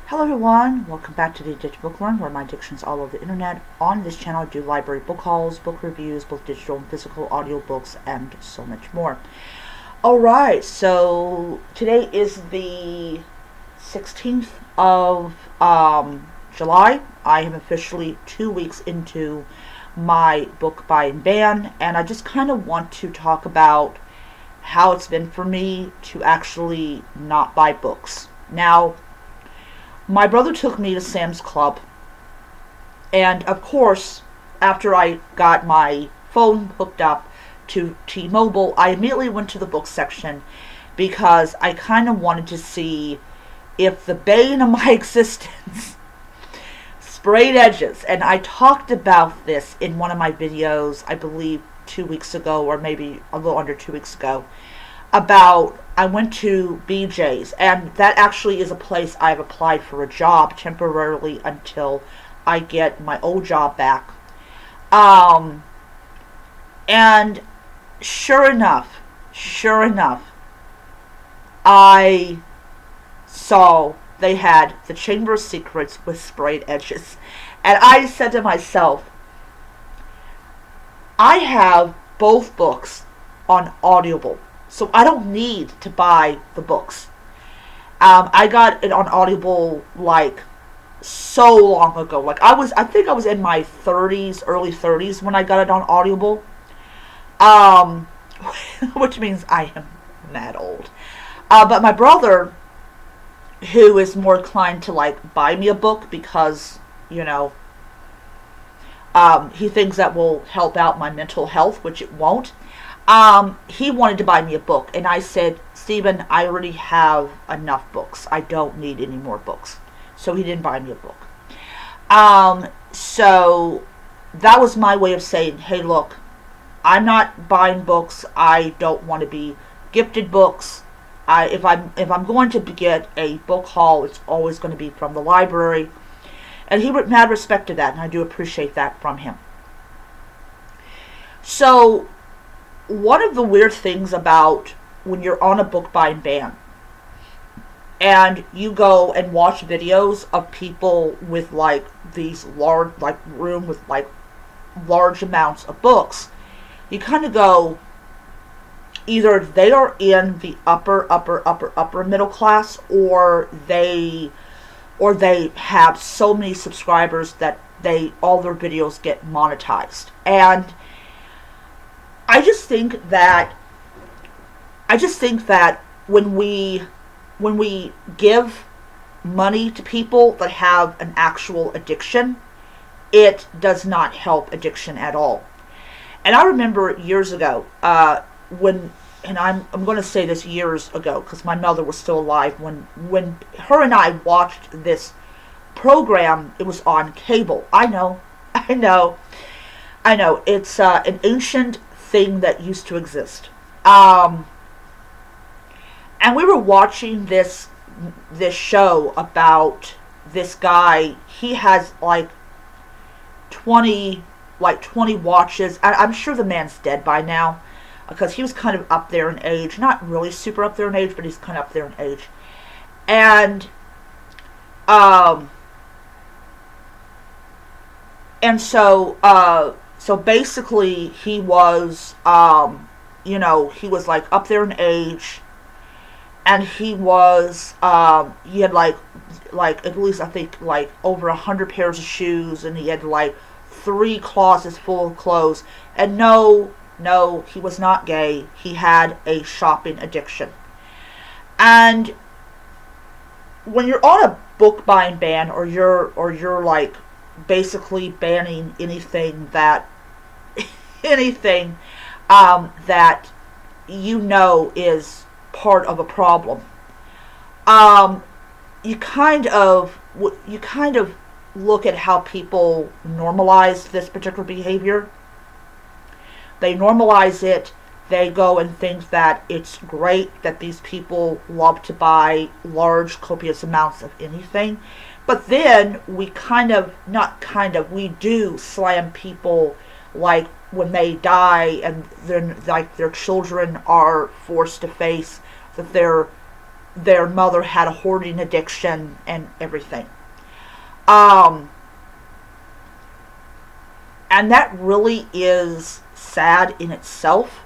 Hello everyone, welcome back to the Addicted Book Learn, where my addiction is all over the internet. On this channel I do library book hauls, book reviews, both digital and physical, audiobooks, and so much more. Alright, so today is the 16th of July. I am officially 2 weeks into my book buy and ban, and I just kind of want to talk about how it's been for me to actually not buy books. Now, my brother took me to Sam's Club, and of course, after I got my phone hooked up to T-Mobile, I immediately went to the book section because I kind of wanted to see if the bane of my existence, Sprayed Edges, and I talked about this in one of my videos, I believe 2 weeks ago, or maybe a little under 2 weeks ago, about I went to BJ's, and that actually is a place I've applied for a job temporarily until I get my old job back. And sure enough, I saw they had The Chamber of Secrets with Sprayed Edges. And I said to myself, I have both books on Audible, so I don't need to buy the books. I got it on Audible like so long ago. Like I think I was in my 30s, early 30s when I got it on Audible. Um, which means I am that old. But my brother, who is more inclined to like buy me a book because, he thinks that will help out my mental health, which it won't. He wanted to buy me a book, and I said, Stephen, I already have enough books. I don't need any more books. So he didn't buy me a book. So that was my way of saying, hey, look, I'm not buying books. I don't want to be gifted books. If I'm going to get a book haul, it's always going to be from the library. And he mad respected that, and I do appreciate that from him. So one of the weird things about when you're on a book buy and ban and you go and watch videos of people with like these large, like room with like large amounts of books, you kind of go, either they are in the upper middle class, or they have so many subscribers that all their videos get monetized. And I just think that when we give money to people that have an actual addiction, it does not help addiction at all. And I remember years ago, and I'm going to say this years ago because my mother was still alive when her and I watched this program. It was on cable. I know. It's an ancient thing that used to exist. And we were watching this show about this guy. He has like 20 watches. I'm sure the man's dead by now, because he was kind of up there in age. Not really super up there in age, but he's kind of up there in age. And so basically he was he was like up there in age, and he was he had like at least I think like over 100 pairs of shoes, and he had like 3 closets full of clothes. And no, he was not gay. He had a shopping addiction. And when you're on a book buy and ban, or you're like basically banning anything that that is part of a problem, you kind of look at how people normalize this particular behavior. They normalize it. They go and think that it's great that these people love to buy large, copious amounts of anything. But then we we do slam people, like when they die and then like their children are forced to face that their their mother had a hoarding addiction and everything. Um, and that really is sad in itself,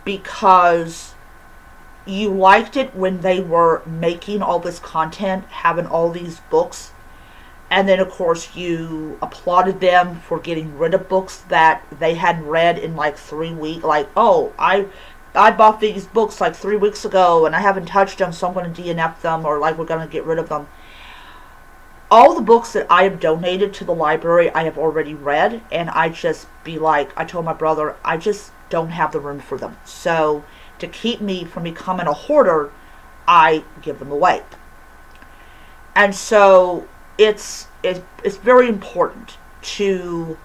because you liked it when they were making all this content, having all these books, and then of course you applauded them for getting rid of books that they hadn't read in like 3 weeks. Like, oh, I bought these books like 3 weeks ago and I haven't touched them, so I'm going to DNF them, or like we're going to get rid of them. All the books that I have donated to the library I have already read, and I just be like, I told my brother, I just don't have the room for them. So to keep me from becoming a hoarder, I give them away. And so it's very important to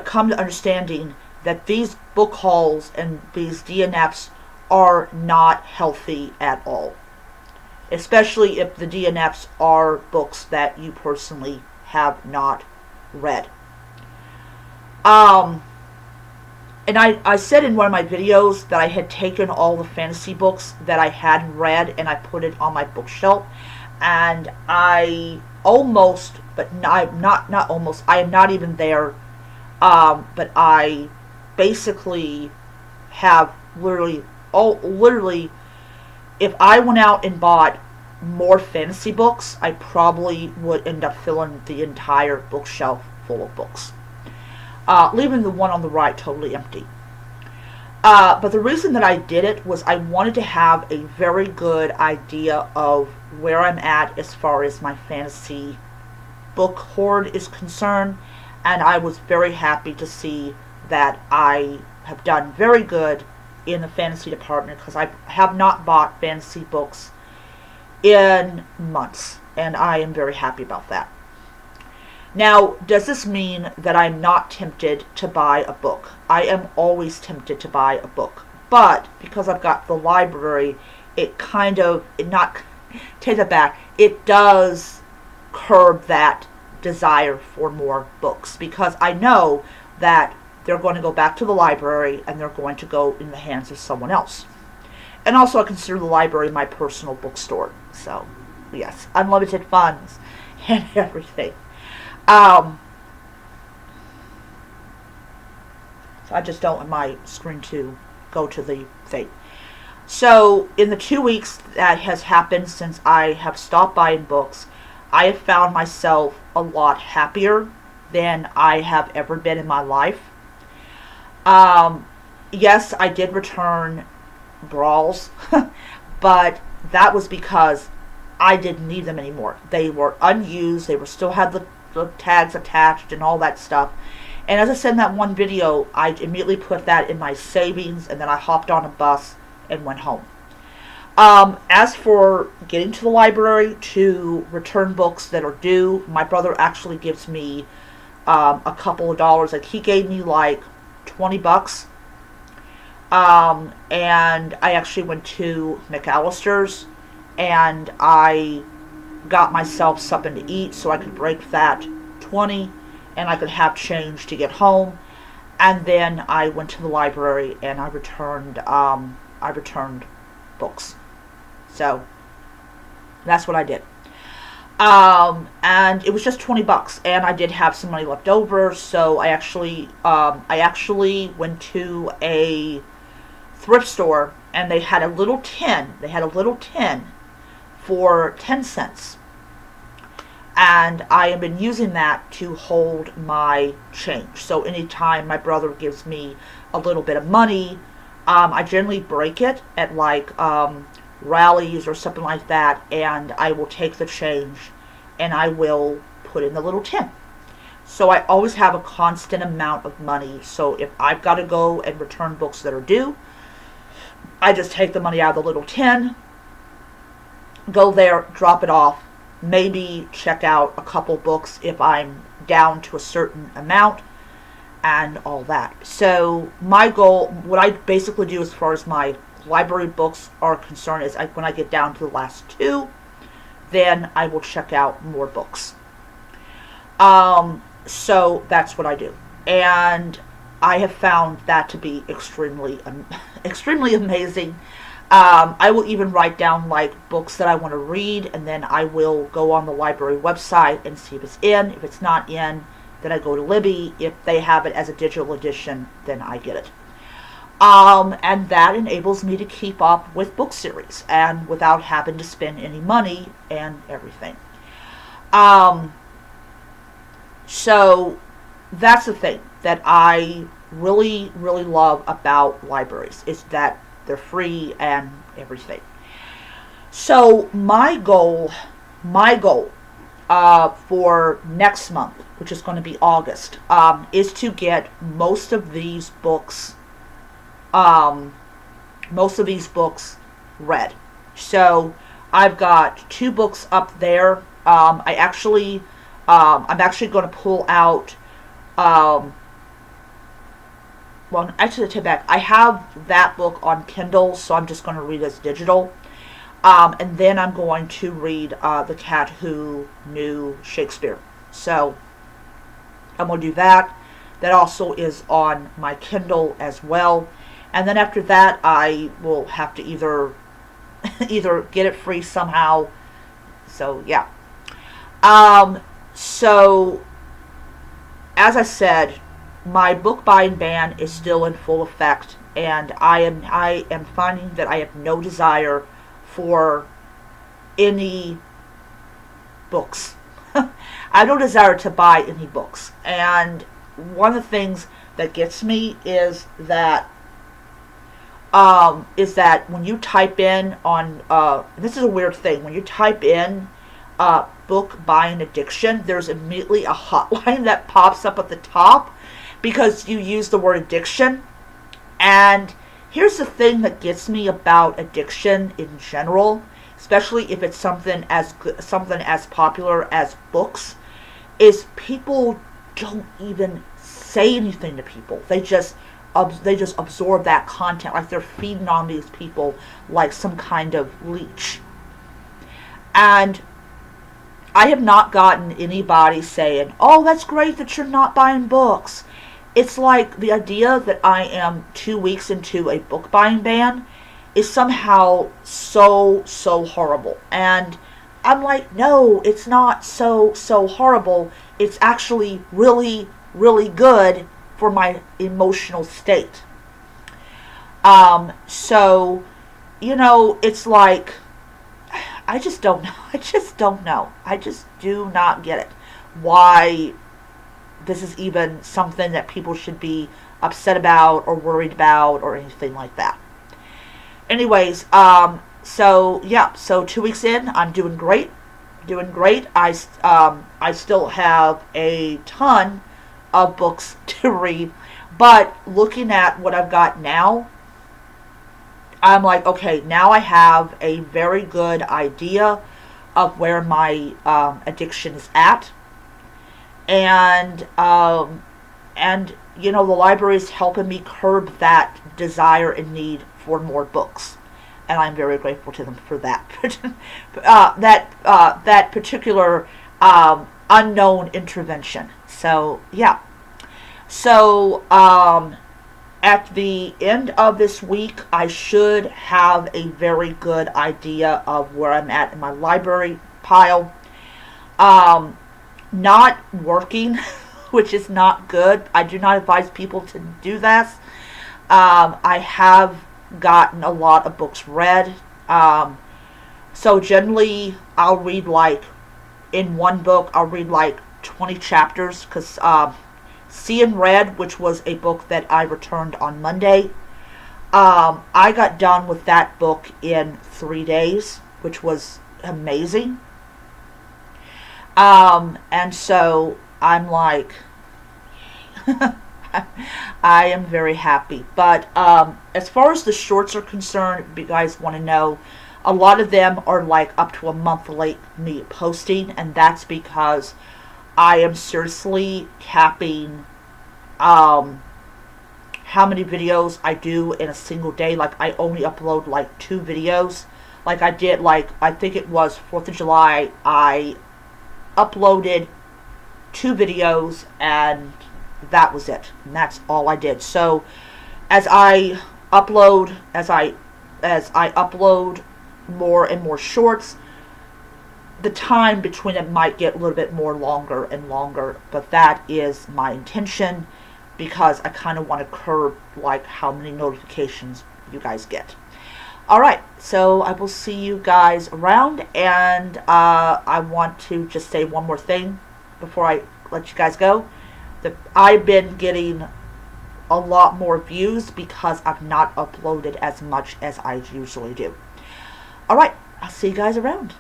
come to understanding that these book hauls and these DNFs are not healthy at all. Especially if the DNFs are books that you personally have not read. And I said in one of my videos that I had taken all the fantasy books that I hadn't read and I put it on my bookshelf. And I almost, but not almost, I am not even there. But I basically have literally, if I went out and bought more fantasy books, I probably would end up filling the entire bookshelf full of books. Leaving the one on the right totally empty. But the reason that I did it was I wanted to have a very good idea of where I'm at as far as my fantasy book hoard is concerned, and I was very happy to see that I have done very good in the fantasy department, because I have not bought fantasy books in months, and I am very happy about that. Now, does this mean that I'm not tempted to buy a book? I am always tempted to buy a book, but because I've got the library, it kind of, take that back, it does curb that desire for more books, because I know that they're going to go back to the library and they're going to go in the hands of someone else. And also I consider the library my personal bookstore. So, yes, unlimited funds and everything. So I just don't want my screen to go to the thing. So in the 2 weeks that has happened since I have stopped buying books, I have found myself a lot happier than I have ever been in my life. Yes, I did return Brawls, but that was because I didn't need them anymore. They were unused. They still had the tags attached and all that stuff. And as I said in that one video, I immediately put that in my savings, and then I hopped on a bus and went home. As for getting to the library to return books that are due, my brother actually gives me a couple of dollars. Like, he gave me like $20. And I actually went to McAllister's and I got myself something to eat so I could break that 20 and I could have change to get home. And then I went to the library and I returned books. So that's what I did. And it was just $20, and I did have some money left over, so I actually went to a thrift store, and they had a little tin. They had a little tin for 10 cents. And I have been using that to hold my change. So anytime my brother gives me a little bit of money, I generally break it at like rallies or something like that, and I will take the change and I will put in the little tin. So I always have a constant amount of money. So if I've got to go and return books that are due, I just take the money out of the little tin, go there, drop it off, maybe check out a couple books if I'm down to a certain amount, and all that. So my goal, what I basically do as far as my library books are concerned, is when I get down to the last two, then I will check out more books. So that's what I do. And I have found that to be extremely amazing. I will even write down like books that I want to read, and then I will go on the library website and see if it's in. If it's not in, then I go to Libby. If they have it as a digital edition, then I get it. And that enables me to keep up with book series and without having to spend any money and everything. So that's the thing that I really, really love about libraries, is that they're free and everything. So my goal for next month, which is going to be August, is to get most of these books read. So I've got 2 books up there. I'm actually going to pull out. Well, actually, I take back. I have that book on Kindle, so I'm just going to read it as digital. And then I'm going to read The Cat Who Knew Shakespeare. So I'm going to do that. That also is on my Kindle as well. And then after that, I will have to either get it free somehow. So yeah. So as I said, my book buying ban is still in full effect, and I am finding that I have no desire for any books. I have no desire to buy any books. And one of the things that gets me is that when you type in on this is a weird thing, when you type in book buying addiction, there's immediately a hotline that pops up at the top because you use the word addiction. And here's the thing that gets me about addiction in general, especially if it's something as popular as books, is people don't even say anything to people. They just absorb that content, like they're feeding on these people like some kind of leech. And I have not gotten anybody saying, "Oh, that's great that you're not buying books." It's like the idea that I am 2 weeks into a book buying ban is somehow so horrible. And I'm like, no, it's not so horrible. It's actually really, really good for my emotional state. So, it's like, I just don't know. I just don't know. I just do not get it. Why this is even something that people should be upset about or worried about or anything like that. Anyways, so 2 weeks in, I'm doing great. I still have a ton of books to read, but looking at what I've got now, I'm like, okay, now I have a very good idea of where my addiction is at. And the library is helping me curb that desire and need for more books, and I'm very grateful to them for that. That particular unknown intervention. So yeah. So at the end of this week, I should have a very good idea of where I'm at in my library pile. Not working, which is not good. I do not advise people to do this. I have gotten a lot of books read. So generally, I'll read in one book, I'll read 20 chapters, because Seeing Red, which was a book that I returned on Monday, I got done with that book in 3 days, which was amazing. And so I'm like, I am very happy. But as far as the shorts are concerned, if you guys want to know, a lot of them are up to a month late me posting, and that's because I am seriously capping how many videos I do in a single day. I only upload 2 videos. I did, I think it was 4th of July, I uploaded 2 videos, and that was it. And that's all I did. So as I as I upload more and more shorts, the time between it might get a little bit more longer and longer, but that is my intention because I kind of want to curb like how many notifications you guys get. Alright, so I will see you guys around, and I want to just say one more thing before I let you guys go. I've been getting a lot more views because I've not uploaded as much as I usually do. Alright, I'll see you guys around.